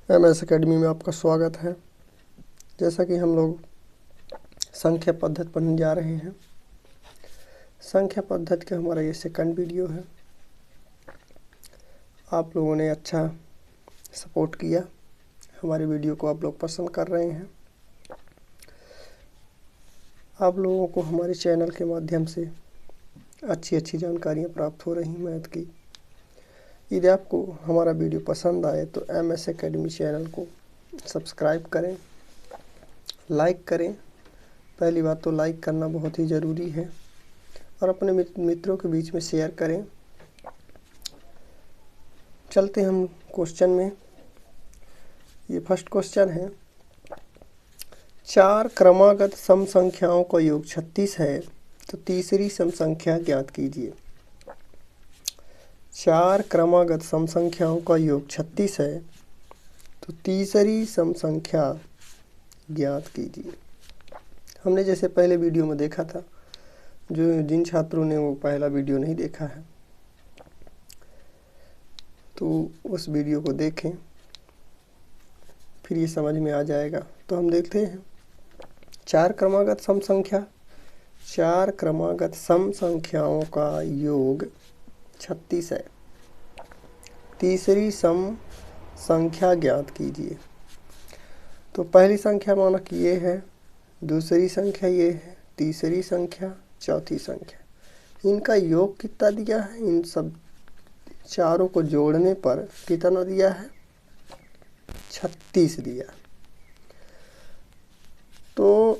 MS academy में आपका स्वागत है। जैसा कि हम लोग संख्या पद्धति पढ़ने जा रहे हैं। संख्या पद्धति का हमारा ये सेकंड वीडियो है। आप लोगों ने अच्छा सपोर्ट किया, हमारे वीडियो को आप लोग पसंद कर रहे हैं। आप लोगों को हमारे चैनल के माध्यम से अच्छी जानकारियाँ प्राप्त हो रही मैथ की। यदि आपको हमारा वीडियो पसंद आए तो MS अकेडमी चैनल को सब्सक्राइब करें, लाइक करें। पहली बात तो लाइक करना बहुत ही ज़रूरी है और अपने मित्रों के बीच में शेयर करें। चलते हम क्वेश्चन में। ये फर्स्ट क्वेश्चन है, 4 क्रमागत सम संख्याओं का योग 36 है तो तीसरी सम संख्या ज्ञात कीजिए। 4 क्रमागत सम संख्याओं का योग 36 है तो तीसरी सम संख्या ज्ञात कीजिए। हमने जैसे पहले वीडियो में देखा था, जिन छात्रों ने वो पहला वीडियो नहीं देखा है तो उस वीडियो को देखें, फिर ये समझ में आ जाएगा। तो हम देखते हैं 4 क्रमागत सम संख्या। 4 क्रमागत सम संख्याओं का योग 36 है। तीसरी सम संख्या ज्ञात कीजिए। तो पहली संख्या माना कि ये है, दूसरी संख्या ये है, तीसरी संख्या, चौथी संख्या। इनका योग कितना दिया है? इन सब चारों को जोड़ने पर कितना दिया है? 36 दिया। तो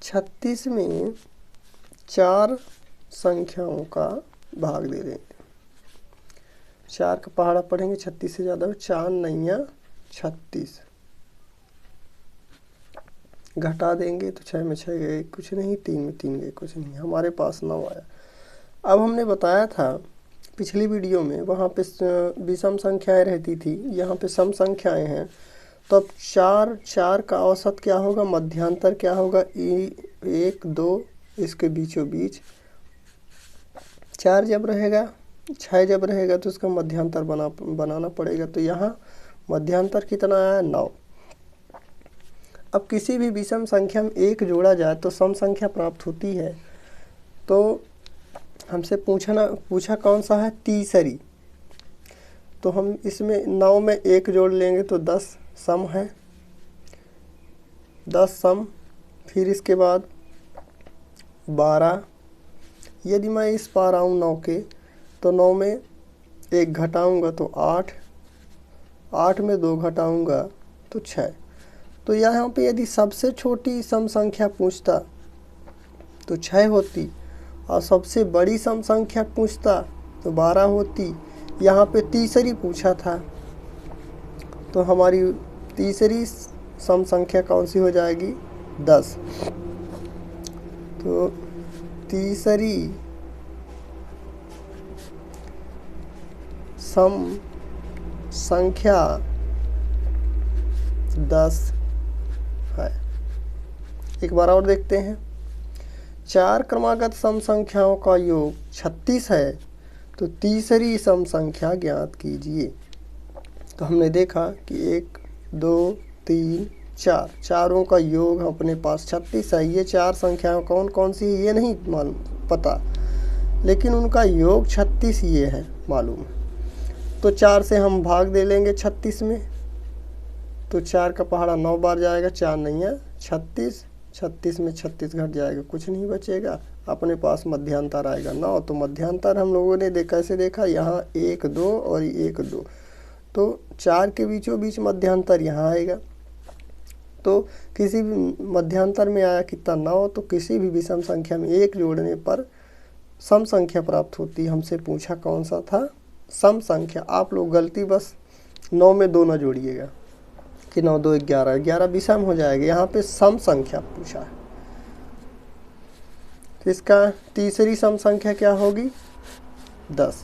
36 में 4 संख्याओं का भाग दे देंगे। 4 का पहाड़ा पढ़ेंगे, 36 से ज़्यादा हो। 4 नैया 36 घटा देंगे तो 6 में 6 गए कुछ नहीं, 3 में 3 गए कुछ नहीं, हमारे पास 9 आया। अब हमने बताया था पिछली वीडियो में, वहाँ पे विषम संख्याएं रहती थी, यहाँ पे सम संख्याएं हैं। तो अब 4 का औसत क्या होगा? मध्यांतर क्या होगा? 1 2 इसके बीचों बीच 4 जब रहेगा, 6 जब रहेगा तो उसका मध्यांतर बनाना पड़ेगा। तो यहाँ मध्यांतर कितना आया? 9। अब किसी भी विषम संख्या में 1 जोड़ा जाए तो सम संख्या प्राप्त होती है। तो हमसे पूछा कौन सा है? तीसरी। तो हम इसमें 9 में 1 जोड़ लेंगे तो 10 सम है, 10 सम। फिर इसके बाद 12। यदि मैं इस पार आऊँ 9 के, तो 9 में 1 घटाऊँगा तो 8, 8 में 2 घटाऊँगा तो 6। तो यहाँ पे यदि सबसे छोटी सम संख्या पूछता तो 6 होती, और सबसे बड़ी सम संख्या पूछता तो 12 होती। यहाँ पे तीसरी पूछा था तो हमारी तीसरी सम संख्या कौन सी हो जाएगी? 10। तो तीसरी सम संख्या 10 है। एक बार और देखते हैं। 4 क्रमागत सम संख्याओं का योग 36 है तो तीसरी सम संख्या ज्ञात कीजिए। तो हमने देखा कि 1 2 3 4, चारों का योग अपने पास 36 है। ये 4 संख्याएं कौन कौन सी है ये नहीं मालूम, पता, लेकिन उनका योग 36 ये है मालूम। तो 4 से हम भाग दे लेंगे 36 में, तो 4 का पहाड़ा 9 बार जाएगा, 4 नैया 36, 36 में 36 घट जाएगा, कुछ नहीं बचेगा, अपने पास मध्यांतर आएगा 9। तो मध्यांतर हम लोगों ने कैसे देखा? यहाँ 1 2 और 1 2, तो 4 के बीचों बीच मध्यांतर यहाँ आएगा। तो किसी भी मध्यांतर में आया कितना? 9। तो किसी भी विषम संख्या में 1 जोड़ने पर सम संख्या प्राप्त होती। हमसे पूछा कौन सा था? सम संख्या। आप लोग गलती बस 9 में 2 ना जोड़िएगा कि 9 2 11, 11 विषम हो जाएगा। यहाँ पे सम संख्या पूछा है, तो इसका तीसरी सम संख्या क्या होगी? 10।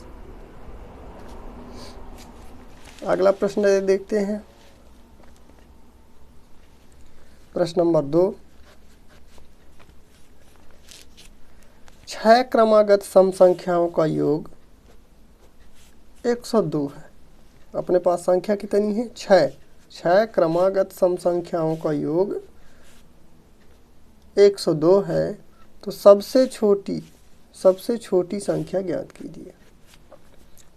अगला प्रश्न देखते हैं। प्रश्न नंबर 2, 6 क्रमागत सम संख्याओं का योग 102 है। अपने पास संख्या कितनी है? 6। 6 क्रमागत सम संख्याओं का योग 102 है। तो सबसे छोटी संख्या ज्ञात कीजिए।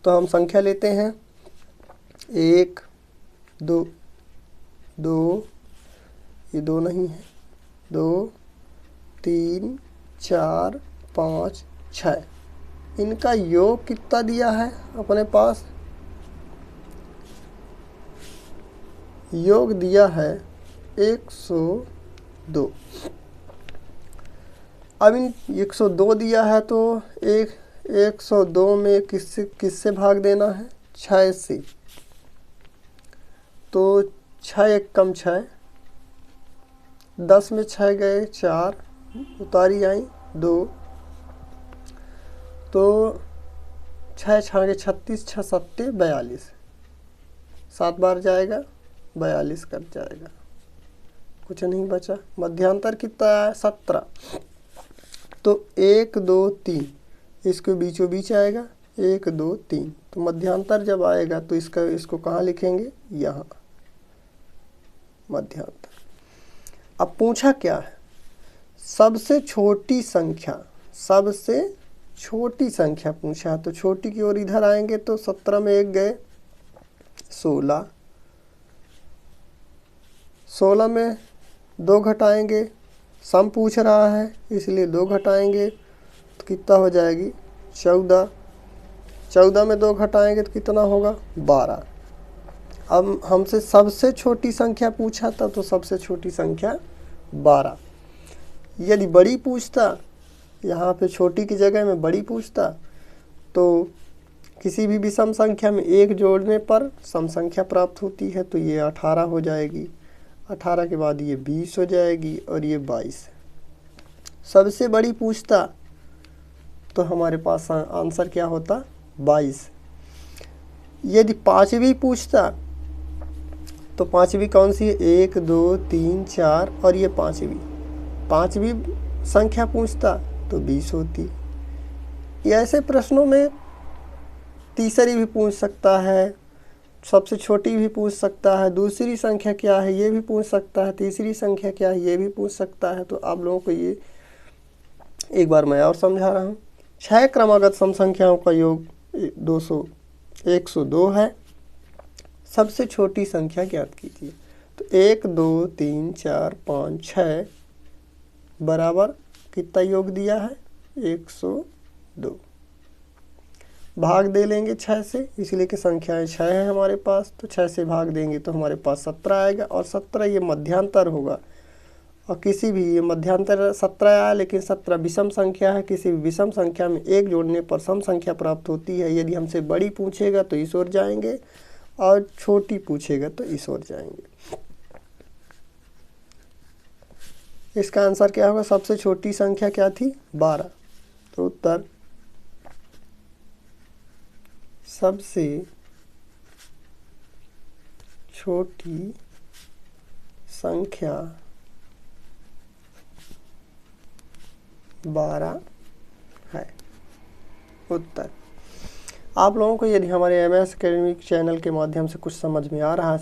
तो हम संख्या लेते हैं 1 2 2, ये 2 नहीं है, 2 3 4 5 6। इनका योग कितना दिया है अपने पास? योग दिया है 102। अब इन 102 दिया है तो 102 में किससे भाग देना है? 6 से। तो 6 एक कम 6, 10 में 6 गए 4, उतारी आई 2, तो 6 छागे 36, 6 सत्ते 42, 7 बार जाएगा 42 कट जाएगा, कुछ नहीं बचा। मध्यांतर कितना है? 17। तो 1 2 3 इसके बीचों बीच आएगा 1 2 3। तो मध्यांतर जब आएगा तो इसको कहाँ लिखेंगे? यहाँ मध्यांतर। अब पूछा क्या है? सबसे छोटी संख्या पूछा। तो छोटी की ओर इधर आएंगे तो 17 में 1 गए 16, 16 में 2 घटाएंगे, सम पूछ रहा है इसलिए 2 घटाएंगे तो कितना हो जाएगी? 14। 14 में 2 घटाएंगे तो कितना होगा? 12। अब हमसे सबसे छोटी संख्या पूछा था तो सबसे छोटी संख्या 12। यदि बड़ी पूछता, यहाँ पे छोटी की जगह में बड़ी पूछता, तो किसी भी विषम संख्या में 1 जोड़ने पर सम संख्या प्राप्त होती है। तो ये 18 हो जाएगी, 18 के बाद ये 20 हो जाएगी और ये 22। सबसे बड़ी पूछता तो हमारे पास आंसर क्या होता? 22। यदि पांचवी पूछता तो पांचवी कौन सी है? 1 2 3 4 और ये पांचवी संख्या पूछता तो 20 होती। ऐसे प्रश्नों में तीसरी भी पूछ सकता है, सबसे छोटी भी पूछ सकता है, दूसरी संख्या क्या है ये भी पूछ सकता है, तीसरी संख्या क्या है ये भी पूछ सकता है। तो आप लोगों को ये एक बार मैं और समझा रहा हूँ। 6 क्रमागत सम संख्याओं का योग 102 है। सबसे छोटी संख्या ज्ञात कीजिए। तो 1 2 3 4 5 6 बराबर कितना योग दिया है? 102। भाग दे लेंगे 6 से, इसलिए कि संख्याएं 6 है हमारे पास। तो 6 से भाग देंगे तो हमारे पास 17 आएगा और 17 ये मध्यांतर होगा। और किसी भी ये मध्यांतर 17 आया, लेकिन 17 विषम संख्या है। किसी भी विषम संख्या में 1 जोड़ने पर सम संख्या प्राप्त होती है। यदि हमसे बड़ी पूछेगा तो इस ओर जाएंगे और छोटी पूछेगा तो इस ओर जाएंगे। इसका आंसर क्या होगा? सबसे छोटी संख्या क्या थी? 12। तो उत्तर सबसे छोटी संख्या 12 है उत्तर। आप लोगों को यदि हमारे MS एकेडमी चैनल के माध्यम से कुछ समझ में आ रहा है,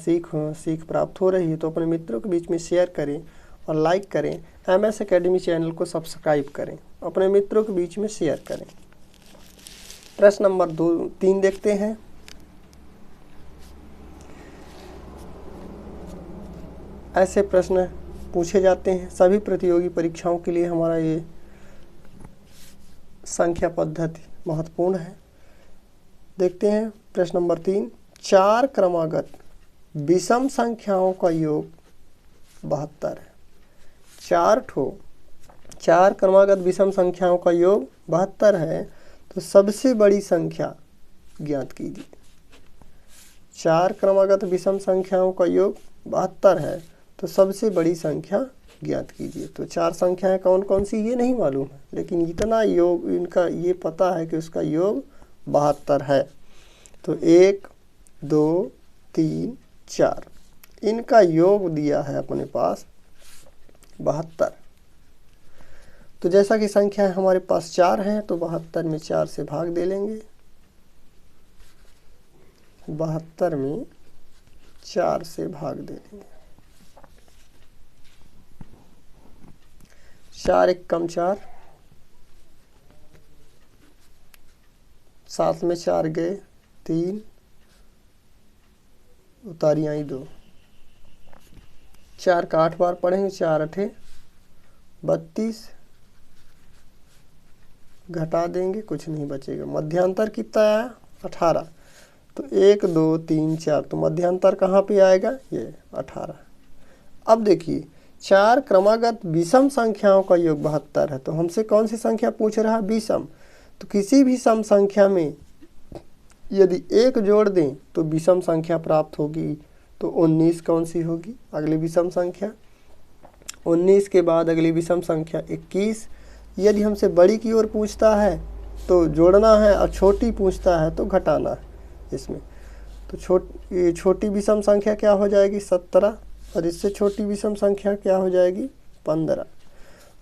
सीख प्राप्त हो रही है, तो अपने मित्रों के बीच में शेयर करें और लाइक करें। MS एकेडमी चैनल को सब्सक्राइब करें, अपने मित्रों के बीच में शेयर करें। प्रश्न नंबर 3 देखते हैं। ऐसे प्रश्न पूछे जाते हैं सभी प्रतियोगी परीक्षाओं के लिए। हमारा ये संख्या पद्धति महत्वपूर्ण है। देखते हैं प्रश्न नंबर 3। 4 क्रमागत विषम संख्याओं का योग 72 है। 4 क्रमागत विषम संख्याओं का योग 72 है। तो सबसे बड़ी संख्या ज्ञात कीजिए। 4 क्रमागत विषम संख्याओं का योग 72 है। तो सबसे बड़ी संख्या ज्ञात कीजिए। तो 4 संख्याएं कौन कौन सी ये नहीं मालूम है, लेकिन इतना योग इनका ये पता है कि उसका योग 72 है। तो 1 2 3 4 इनका योग दिया है अपने पास 72। तो जैसा कि संख्या हमारे पास 4 हैं तो 72 में 4 से भाग दे लेंगे। 72 में 4 से भाग दे देंगे। 4 एक कम 4, 7 में 4 गए 3, उतारी आई 2। 4 का 8 बार पढ़ेंगे, 4 8 32, घटा देंगे कुछ नहीं बचेगा। मध्यांतर कितना आया 18, तो 1 2 3 4, तो मध्यांतर कहाँ पे आएगा ये 18। अब देखिए 4 क्रमागत विषम संख्याओं का योग 72 है, तो हमसे कौन सी संख्या पूछ रहा है विषम। तो किसी भी सम संख्या में यदि 1 जोड़ दें तो विषम संख्या प्राप्त होगी। तो 19 कौन सी होगी अगली विषम संख्या। 19 के बाद अगली विषम संख्या 21। यदि हमसे बड़ी की ओर पूछता है तो जोड़ना है और छोटी पूछता है तो घटाना है इसमें। तो छोटी विषम संख्या क्या हो जाएगी 17, और इससे छोटी विषम संख्या क्या हो जाएगी 15।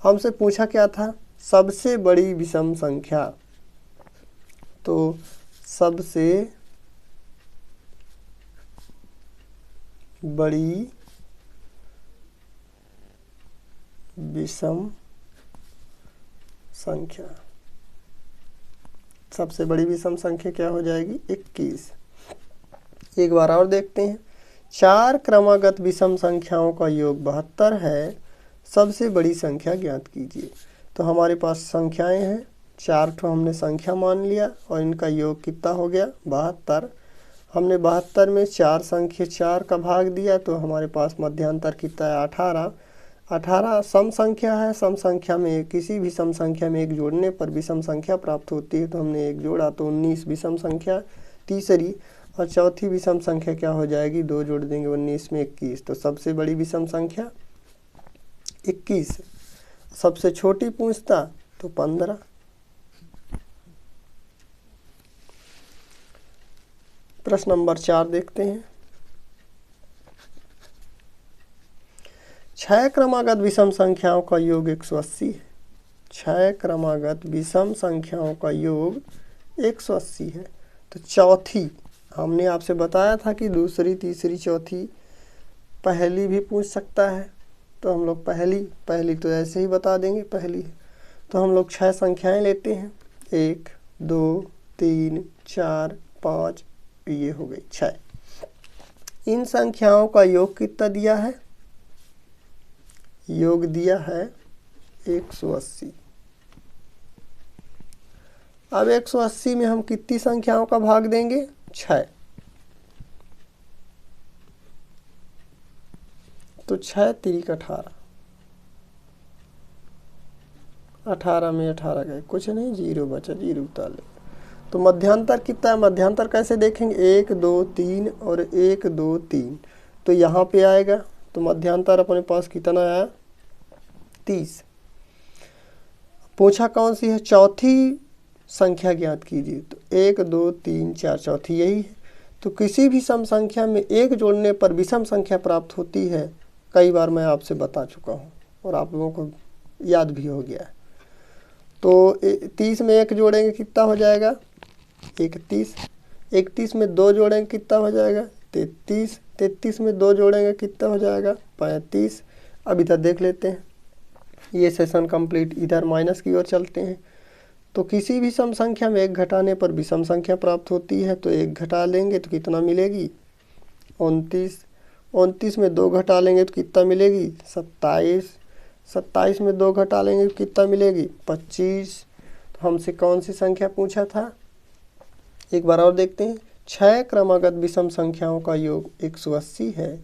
हमसे पूछा क्या था सबसे बड़ी विषम संख्या, तो सबसे बड़ी विषम संख्या, सबसे बड़ी विषम संख्या क्या हो जाएगी 21। एक बार और देखते हैं। 4 क्रमागत विषम संख्याओं का योग 72 है, सबसे बड़ी संख्या ज्ञात कीजिए। तो हमारे पास संख्याएं हैं, 4 ठो हमने संख्या मान लिया और इनका योग कितना हो गया 72। हमने 72 में 4 संख्या 4 का भाग दिया, तो हमारे पास मध्यांतर कितना है 18। 18 सम संख्या है, सम संख्या में किसी भी सम संख्या में 1 जोड़ने पर विषम संख्या प्राप्त होती है, तो हमने 1 जोड़ा तो 19 विषम संख्या तीसरी। और चौथी विषम संख्या क्या हो जाएगी 2 जोड़ देंगे 19 में 21, तो सबसे बड़ी विषम संख्या 21। सबसे छोटी पूछता तो 15। प्रश्न नंबर 4 देखते हैं। 6 क्रमागत विषम संख्याओं का योग 180 है। 6 क्रमागत विषम संख्याओं का योग 180 है। तो चौथी हमने आपसे बताया था कि दूसरी तीसरी चौथी पहली भी पूछ सकता है, तो हम लोग पहली तो ऐसे ही बता देंगे पहली। तो हम लोग 6 संख्याएं लेते हैं 1 2 3 4 5, ये हो गई 6। इन संख्याओं का योग कितना दिया है, योग दिया है 180। अब 180 में हम कितनी संख्याओं का भाग देंगे 6, तो 6 तिरिक 18। 18 में 18 गए कुछ नहीं, 0 बचा, 0 उतार ले। तो मध्यांतर कितना है, मध्यांतर कैसे देखेंगे 1 2 3 और 1 2 3, तो यहाँ पे आएगा। तो मध्यांतर अपने पास कितना आया 30। पूछा कौन सी है चौथी संख्या ज्ञात कीजिए, तो 1 2 3 4 चौथी यही है। तो किसी भी सम संख्या में 1 जोड़ने पर विषम संख्या प्राप्त होती है, कई बार मैं आपसे बता चुका हूँ और आप लोगों को याद भी हो गया है। तो 30 में 1 जोड़ेंगे कितना हो जाएगा 31। 31 में 2 जोड़ेंगे कितना हो जाएगा 33। 33 में 2 जोड़ेंगे कितना हो जाएगा 35। अब इधर देख लेते हैं, ये सेशन कंप्लीट। इधर माइनस की ओर चलते हैं। तो किसी भी सम संख्या में 1 घटाने पर विषम संख्या प्राप्त होती है, तो 1 घटा लेंगे तो कितना मिलेगी 29। 29 में 2 घटा लेंगे तो कितना मिलेगी 27। 27 में 2 घटा लेंगे तो कितना मिलेगी 25। तो हमसे कौन सी संख्या पूछा था, एक बार और देखते हैं। 6 क्रमागत विषम संख्याओं का योग 180 है,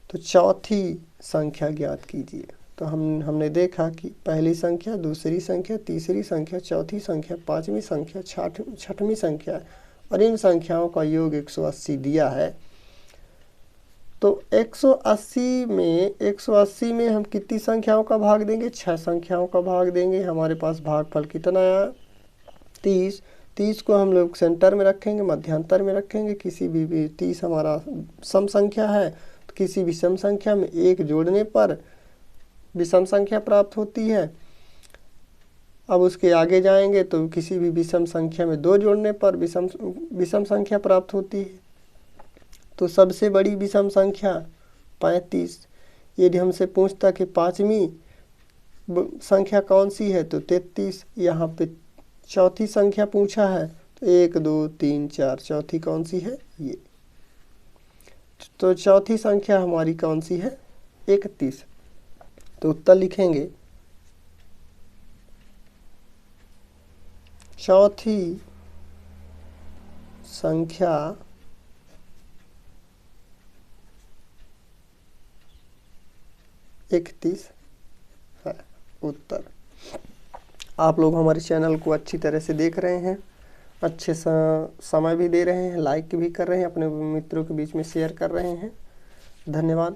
तो चौथी संख्या ज्ञात कीजिए। तो हमने देखा कि पहली संख्या, दूसरी संख्या, तीसरी संख्या, चौथी संख्या, पांचवी संख्या, छठवीं संख्या, और इन संख्याओं का योग 180 दिया है। तो 180 में हम कितनी संख्याओं का भाग देंगे 6 संख्याओं का भाग देंगे। हमारे पास भागफल कितना आया 30। 30 को हम लोग सेंटर में रखेंगे, मध्यांतर में रखेंगे। किसी भी 30 हमारा सम संख्या है, तो किसी भी सम संख्या में 1 जोड़ने पर विषम संख्या प्राप्त होती है। अब उसके आगे जाएंगे तो किसी भी विषम संख्या में 2 जोड़ने पर विषम संख्या प्राप्त होती है। तो सबसे बड़ी विषम संख्या 35। यदि हमसे पूछता कि 5वीं संख्या कौन सी है तो 33। यहाँ पे चौथी संख्या पूछा है तो 1 2 3 4, चौथी कौन सी है ये। तो चौथी संख्या हमारी कौन सी है 31। तो उत्तर लिखेंगे चौथी संख्या 31 है उत्तर। आप लोग हमारे चैनल को अच्छी तरह से देख रहे हैं, अच्छे समय भी दे रहे हैं, लाइक भी कर रहे हैं, अपने मित्रों के बीच में शेयर कर रहे हैं। धन्यवाद।